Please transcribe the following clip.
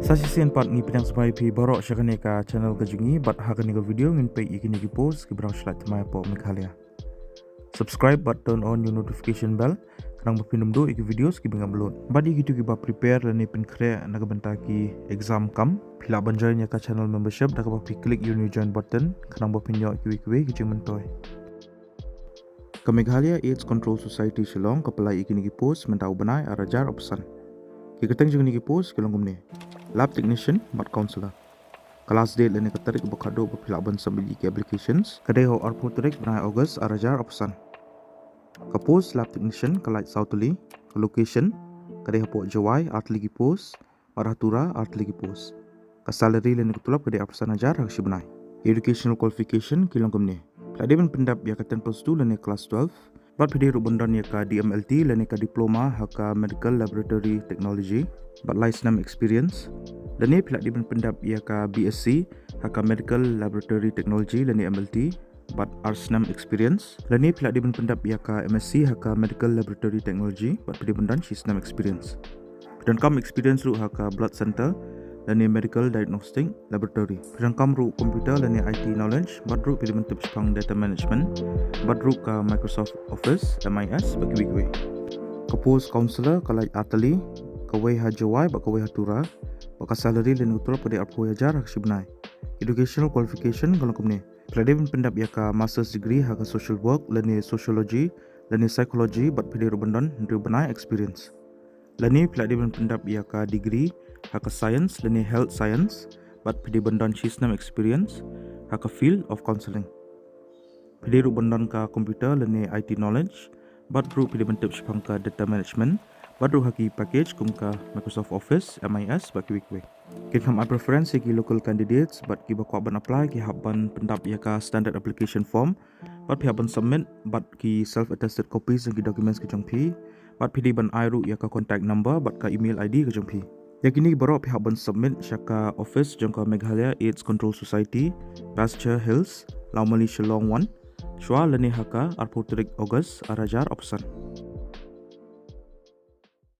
Sasisian part ni pinang sampai pi borok syakane ka channel kajungi but hakane ka video ngin pe ikini ki post ki browse lat mai po Meghalaya. Subscribe but turn on your notification bell kanang bapinum do iki videos ki bengam load. Badi gitu ki ba prepare lani pin kre naga benta ki exam kam pila banjai nya ka channel membership da ka ba click your new join button kanang bapinyo ki jing mentoy. Ka Meghalaya AIDS Control Society Shillong kapalai ikini ki post mentau banai arajar opsan. Ki keteng jing ni ki post ki longum ni. Lab technician mat counselor. Kelas date lene katarik bakado bapilak ban sambil iki applications. Kadai ho arpo tarik benai August arajar opsan. Ka post lab technician kalait Southly. Ka location kadai ho Jawai art lagi post. Maratura art lagi post. Ka salary lene kutulap kadai opsan ajar hakshi benai. Educational qualification kilong kumne. Peladi ban pendap ya ka 10 plus 2 lene kelas 12. Bat pidi rubundan ya ka DMLT lene ka diploma haka medical laboratory technology. But license experience. Lani pelak di pendap ia ka BSc haka medical laboratory technology lani MLT but arsenam experience. Lani pelak di pendap ia ka MSc haka medical laboratory technology but pedi bendan shisnam experience. Dan kam experience ru haka blood center lani medical diagnostic laboratory. Dan kam ru computer lani IT knowledge but ru pedi bentuk sepang data management but ru ka Microsoft Office MIS bagi weekly. Ka post counselor kalai atali kawai hajawai bak kawai hatura bak salary lene utul pada arpo ajar hak sibnai. Educational qualification kalau kumne peladi pendap ya ka master's degree hak social work lene sociology lene psychology bat pedi rubandan ndri benai experience. Lani peladi pendap ya ka degree hak science lene health science bat pedi bandan shisnam experience hak field of counseling. Pedi rubandan ka computer lene IT knowledge bat ru pedi bentuk sepang ka data management Badru haki package kum ka Microsoft Office MIS baki week. Kita ham preference ki local candidates but ki bakwa ban apply ki haban pendap ya ka standard application form but haban submit but ki self attested copies ki documents ki jongpi but pidi ban airu ya ka contact number but ka email ID ki jongpi. Ya kini baru haban submit syaka office jongka Meghalaya AIDS Control Society Pasture Hills Laumali Shillong 1 Shwa lani haka arpo tarik August arajar opsan.